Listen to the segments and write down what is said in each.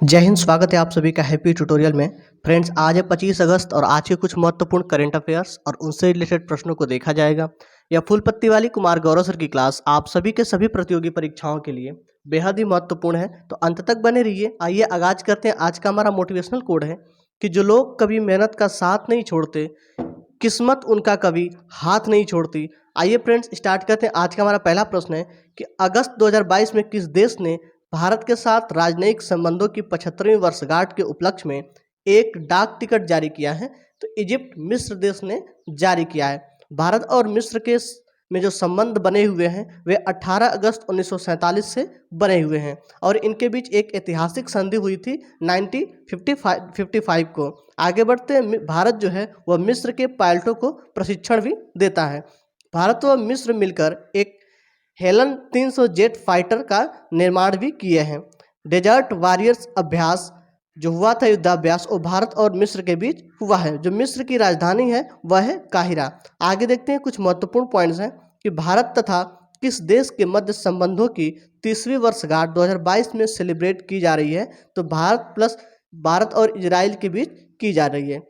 जय हिंद। स्वागत है आप सभी का हैप्पी ट्यूटोरियल में। फ्रेंड्स, आज है 25 अगस्त और आज के कुछ महत्वपूर्ण करंट अफेयर्स और उनसे रिलेटेड प्रश्नों को देखा जाएगा। यह फूल पत्ती वाली कुमार गौरव सर की क्लास आप सभी के सभी प्रतियोगी परीक्षाओं के लिए बेहद ही महत्वपूर्ण है, तो अंत तक बने रहिए। आइए आगाज करते हैं। आज का हमारा मोटिवेशनल कोड है कि जो लोग कभी मेहनत का साथ नहीं छोड़ते, किस्मत उनका कभी हाथ नहीं छोड़ती। आइए फ्रेंड्स स्टार्ट करते हैं। आज का हमारा पहला प्रश्न है कि अगस्त 2022 में किस देश ने भारत के साथ राजनयिक संबंधों की 75वीं वर्षगांठ के उपलक्ष्य में एक डाक टिकट जारी किया है? तो इजिप्ट मिस्र देश ने जारी किया है। भारत और मिस्र के में जो संबंध बने हुए हैं वे 18 अगस्त 1947 से बने हुए हैं और इनके बीच एक ऐतिहासिक संधि हुई थी 1955 को। आगे बढ़ते हैं। भारत जो है वह मिस्र के पायलटों को प्रशिक्षण भी देता है। भारत व मिस्र मिलकर एक हेलन 300 जेट फाइटर का निर्माण भी किए हैं। डेजर्ट वॉरियर्स अभ्यास जो हुआ था, युद्धाभ्यास, वो भारत और मिस्र के बीच हुआ है। जो मिस्र की राजधानी है वह है काहिरा। आगे देखते हैं। कुछ महत्वपूर्ण पॉइंट्स हैं कि भारत तथा किस देश के मध्य संबंधों की 30वीं वर्षगांठ 2022 में सेलिब्रेट की जा रही है? तो भारत और इजराइल के बीच की जा रही है।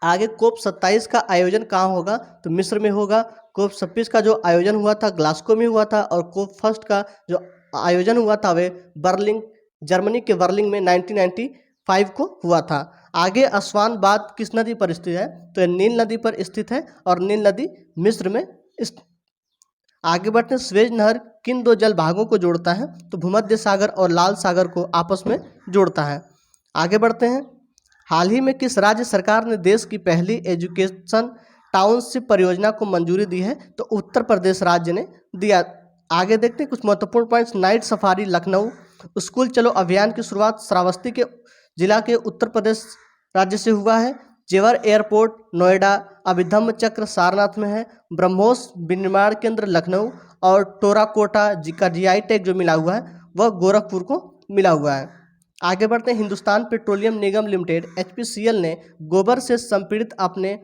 आगे कोप 27 का आयोजन कहाँ होगा? तो मिस्र में होगा। कोप 26 का जो आयोजन हुआ था ग्लास्को में हुआ था और कोप फर्स्ट का जो आयोजन हुआ था वे बर्लिन, जर्मनी के बर्लिन में 1995 को हुआ था। आगे अस्वान बांध किस नदी पर स्थित है? तो यह नील नदी पर स्थित है और नील नदी मिस्र में आगे बढ़ते हैं। स्वेज नहर किन दो जल भागों को जोड़ता है? तो भूमध्य सागर और लाल सागर को आपस में जोड़ता है। आगे बढ़ते हैं। हाल ही में किस राज्य सरकार ने देश की पहली एजुकेशन टाउनशिप परियोजना को मंजूरी दी है? तो उत्तर प्रदेश राज्य ने दिया। आगे देखते हैं कुछ महत्वपूर्ण points. Night safari Lucknow school चलो अभियान की शुरुआत श्रावस्ती के जिला के उत्तर प्रदेश राज्य से हुआ है। जेवर एयरपोर्ट नोएडा, अभिधम्म चक्र सारनाथ में है। ब्रह्मोस विनिर्माण केंद्र लखनऊ और टोराकोटा का जीआई टैग जो मिला हुआ है वह गोरखपुर को मिला हुआ है। आगे बढ़ते हैं। हिंदुस्तान पेट्रोलियम निगम लिमिटेड HPCL ने गोबर से संपीड़ित अपने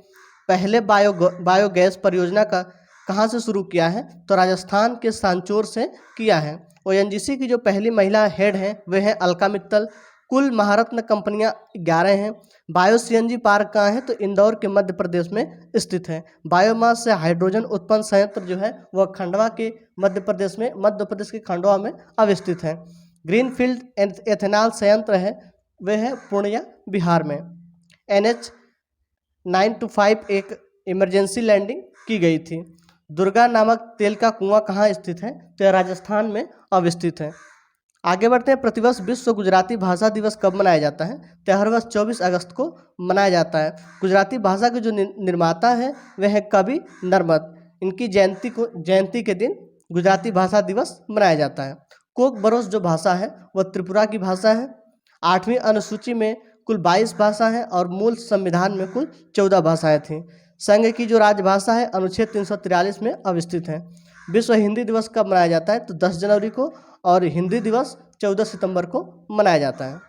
पहले बायोगैस परियोजना का कहाँ से शुरू किया है? तो राजस्थान के सांचौर से किया है। ONGC की जो पहली महिला हेड हैं वे हैं अलका मित्तल। कुल महारत्न कंपनियां 11 हैं। बायो CNG पार्क कहाँ है? तो इंदौर के मध्य प्रदेश में स्थित है। बायोमास से हाइड्रोजन उत्पन्न संयंत्र जो है वह खंडवा के मध्य प्रदेश के खंडवा में अवस्थित है। ग्रीनफील्ड एथेनॉल संयंत्र है वह है पूर्णिया बिहार में। NH-925 एक इमरजेंसी लैंडिंग की गई थी। दुर्गा नामक तेल का कुआं कहाँ स्थित है? तो राजस्थान में अवस्थित है। आगे बढ़ते हैं। प्रतिवर्ष विश्व गुजराती भाषा दिवस कब मनाया जाता है? तो हर वर्ष 24 अगस्त को मनाया जाता है। गुजराती भाषा के जो निर्माता है वह है कवि नर्मद। इनकी जयंती के दिन गुजराती भाषा दिवस मनाया जाता है। कोक बरोस जो भाषा है वह त्रिपुरा की भाषा है। 8वीं अनुसूची में कुल 22 भाषा है और मूल संविधान में कुल 14 भाषाएं थीं। संघ की जो राजभाषा है अनुच्छेद 343 में अवस्थित है। विश्व हिंदी दिवस कब मनाया जाता है? तो 10 जनवरी को और हिंदी दिवस 14 सितंबर को मनाया जाता है।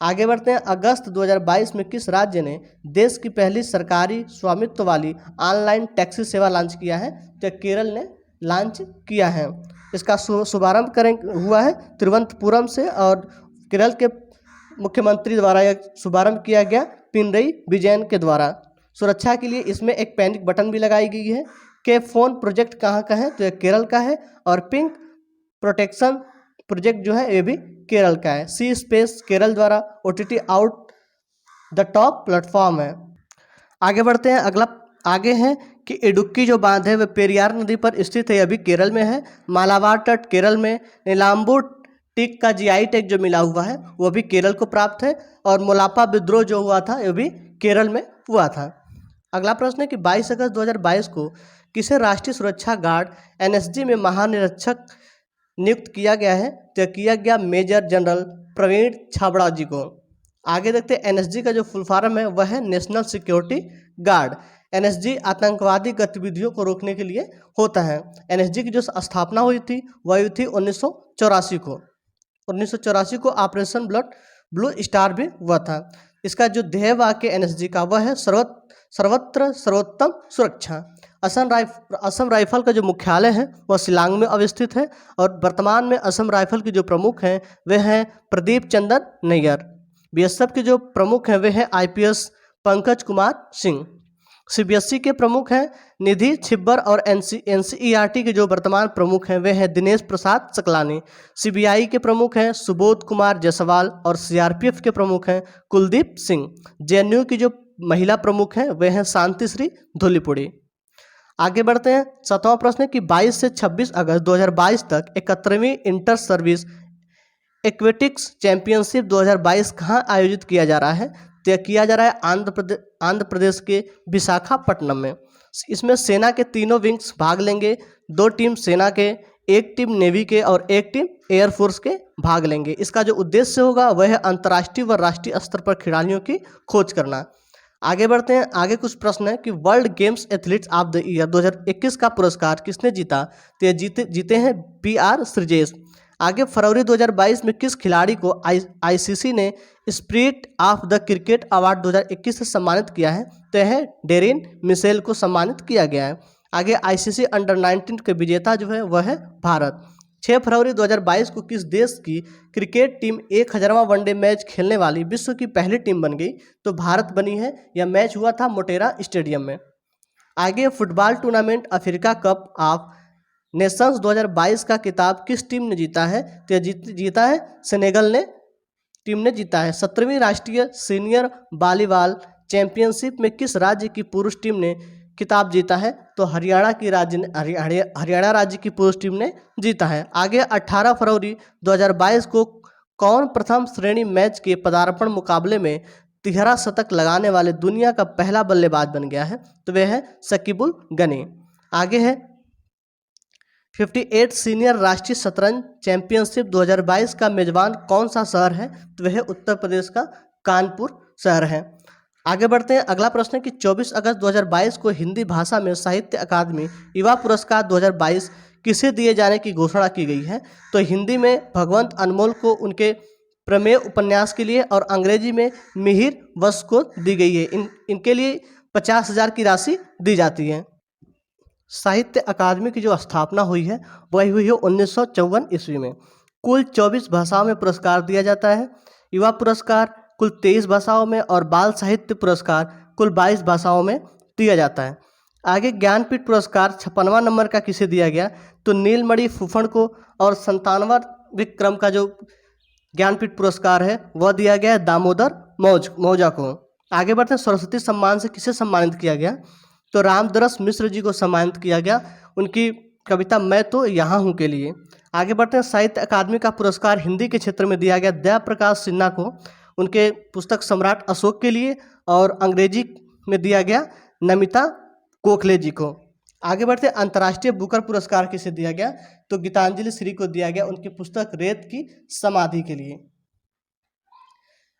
आगे बढ़ते हैं। अगस्त 2022 में किस राज्य ने देश की पहली सरकारी स्वामित्व वाली ऑनलाइन टैक्सी सेवा लॉन्च किया है? तो केरल ने लॉन्च किया है। इसका शुभारंभ हुआ है तिरुवनंतपुरम से और केरल के मुख्यमंत्री द्वारा यह शुभारंभ किया गया पिनरई विजयन के द्वारा। सुरक्षा के लिए इसमें एक पैनिक बटन भी लगाई गई है। के फोन प्रोजेक्ट कहाँ का है? तो यह केरल का है और पिंक प्रोटेक्शन प्रोजेक्ट जो है ये भी केरल का है। सी स्पेस केरल द्वारा OTT out the top platform है। आगे बढ़ते हैं। आगे है कि इडुक्की जो बांध है वह पेरियार नदी पर स्थित है, यह भी केरल में है। मालाबार तट केरल में। नीलाम्बूर टिक का GI टैग जो मिला हुआ है वह भी केरल को प्राप्त है और मोलापा विद्रोह जो हुआ था यह भी केरल में हुआ था। अगला प्रश्न है कि 22 अगस्त 2022 को किसे राष्ट्रीय सुरक्षा गार्ड NSG में महानिरीक्षक नियुक्त किया गया है? तो किया गया मेजर जनरल प्रवीण छाबड़ा जी को। आगे देखते हैं। NSG का जो फुल फॉर्म है वह है नेशनल सिक्योरिटी गार्ड। NSG आतंकवादी गतिविधियों को रोकने के लिए होता है। NSG की जो स्थापना हुई थी वह हुई थी 1984 को। 1984 को ऑपरेशन ब्लू स्टार भी हुआ था। इसका जो ध्येय वाक्य NSG का वह है सर्वत्र सर्वोत्तम सुरक्षा। असम राइफल का जो मुख्यालय है वह शिलांग में अवस्थित है और वर्तमान में असम राइफल के जो प्रमुख हैं वे हैं प्रदीप चंद्र नैयर। बीएसएफ के जो प्रमुख हैं वे हैं आईपीएस पंकज कुमार सिंह। सीबीएसई के प्रमुख हैं निधि छिब्बर और एनसीईआरटी के जो वर्तमान प्रमुख हैं वे हैं दिनेश प्रसाद सकलानी। सीबीआई के प्रमुख हैं सुबोध कुमार जायसवाल और सीआरपीएफ के प्रमुख हैं कुलदीप सिंह। जेएनयू की जो महिला प्रमुख हैं वे हैं शांतिश्री धूलीपुड़ी। आगे बढ़ते हैं। 7वां प्रश्न है कि 22 से 26 अगस्त 2022 तक 71वीं इंटर सर्विस एक्वेटिक्स चैंपियनशिप 2022 कहाँ आयोजित किया जा रहा है? तो यह किया जा रहा है आंध्र प्रदेश के विशाखापट्टनम में। इसमें सेना के तीनों विंग्स भाग लेंगे। 2 टीम सेना के, 1 टीम नेवी के और 1 टीम एयरफोर्स के भाग लेंगे। इसका जो उद्देश्य होगा वह है अंतर्राष्ट्रीय व राष्ट्रीय स्तर पर खिलाड़ियों की खोज करना। आगे बढ़ते हैं। आगे कुछ प्रश्न है कि world games athletes of the year 2021 का पुरस्कार किसने जीता? तो ये जीते हैं BR श्रीजेश। आगे फरवरी 2022 में किस खिलाड़ी को आईसीसी ने spirit of the cricket award 2021 से सम्मानित किया है? तो यह डेरिन मिशेल को सम्मानित किया गया है। आगे आईसीसी अंडर 19 के विजेता जो है वह है भारत। 6 फरवरी 2022 को किस देश की क्रिकेट टीम 1000वां वनडे मैच खेलने वाली विश्व की पहली टीम बन गई? तो भारत बनी है। यह मैच हुआ था मोटेरा स्टेडियम में। आगे football tournament Africa cup of Nations 2022 का किताब किस टीम ने जीता है? तो जीता है सेनेगल ने टीम ने जीता है। 17वीं राष्ट्रीय सीनियर वॉलीबॉल चैंपियनशिप में किस राज्य की पुरुष टीम ने किताब जीता है? तो हरियाणा राज्य की पुरुष टीम ने जीता है। आगे 18 फरवरी 2022 को कौन प्रथम श्रेणी मैच के पदार्पण मुकाबले में 13 शतक लगाने वाले दुनिया का पहला बल्लेबाज बन गया है? तो वह है शकीबुल गनी। आगे है 58 सीनियर राष्ट्रीय शतरंज चैंपियनशिप 2022 का मेजबान कौन सा शहर है? तो वह उत्तर प्रदेश का कानपुर शहर है। आगे बढ़ते हैं। अगला प्रश्न है कि 24 अगस्त 2022 को हिंदी भाषा में साहित्य अकादमी युवा पुरस्कार 2022 किसे दिए जाने की घोषणा की गई है? तो हिंदी में भगवंत अनमोल को उनके प्रमेय उपन्यास के लिए और अंग्रेजी में मिहिर वश को दी गई है। इनके लिए 50,000 की राशि दी जाती है। साहित्य अकादमी की जो स्थापना हुई है वही हुई है 1954 ईस्वी में। कुल 24 भाषाओं में पुरस्कार दिया जाता है। युवा पुरस्कार कुल 23 भाषाओं में और बाल साहित्य पुरस्कार कुल 22 भाषाओं में दिया जाता है। आगे ज्ञानपीठ पुरस्कार 56वां नंबर का किसे दिया गया? तो नीलमणि फूफड़ को और 57वां विक्रम का जो ज्ञानपीठ पुरस्कार है वह दिया गया है दामोदर मौजा को। आगे बढ़ते हैं। सरस्वती सम्मान से किसे सम्मानित किया गया? तो रामदरस मिश्र जी को सम्मानित किया गया उनकी कविता मैं तो यहाँ हूँ के लिए। आगे बढ़ते हैं। साहित्य अकादमी का पुरस्कार हिंदी के क्षेत्र में दिया गया दयाप्रकाश सिन्हा को उनके पुस्तक सम्राट अशोक के लिए और अंग्रेजी में दिया गया नमिता गोखले जी को। आगे बढ़ते हैं। अंतर्राष्ट्रीय बुकर पुरस्कार किसे दिया गया? तो गीतांजलि श्री को दिया गया उनकी पुस्तक रेत की समाधि के लिए।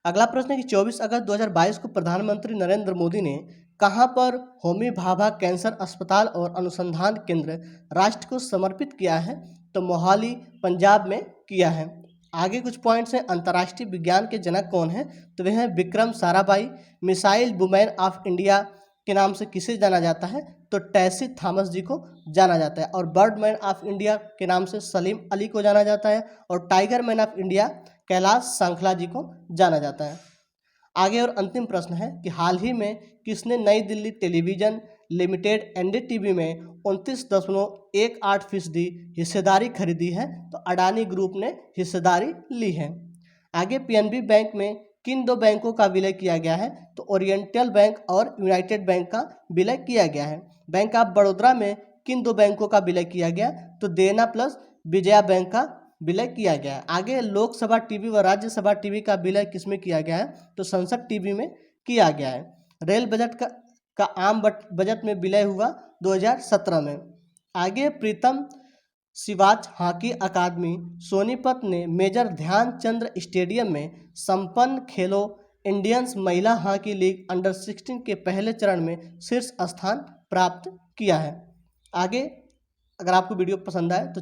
अगला प्रश्न है कि 24 अगस्त 2022 को प्रधानमंत्री नरेंद्र मोदी ने कहां पर होमी भाभा कैंसर अस्पताल और अनुसंधान केंद्र राष्ट्र को समर्पित किया है? तो मोहाली पंजाब में किया है। आगे कुछ पॉइंट्स हैं। अंतर्राष्ट्रीय विज्ञान के जनक कौन हैं? तो वे हैं Vikram Sarabhai. Missile women of India के नाम से किसे जाना जाता है? तो टैसी थॉमस जी को जाना जाता है। और बर्डमैन ऑफ इंडिया के नाम से सलीम अली को जाना जाता है। और tiger man of India Kailash Sankhla ji को जाना जाता है। आगे और अंतिम प्रश्न है कि हाल ही में किसने नई दिल्ली टेलीविजन लिमिटेड NDTV में 29.18% हिस्सेदारी खरीदी है? तो अडानी ग्रुप ने हिस्सेदारी ली है। आगे PNB बैंक में किन 2 बैंकों का विलय किया गया है? तो ओरिएंटल बैंक और यूनाइटेड बैंक का विलय किया गया है। बैंक ऑफ बड़ौदा में किन 2 बैंकों का विलय किया गया? तो देना प्लस विजया बैंक का विलय किया गया है। आगे लोकसभा टीवी व राज्यसभा टीवी का विलय किसमें किया गया है? तो संसद टीवी में किया गया है। रेल बजट का आम बजट में विलय हुआ 2017 में। आगे प्रीतम सिवाच हॉकी अकादमी सोनीपत ने मेजर ध्यानचंद स्टेडियम में संपन्न खेलो इंडियंस महिला हॉकी लीग अंडर 16 के पहले चरण में शीर्ष स्थान प्राप्त किया है। आगे अगर आपको वीडियो पसंद आए तो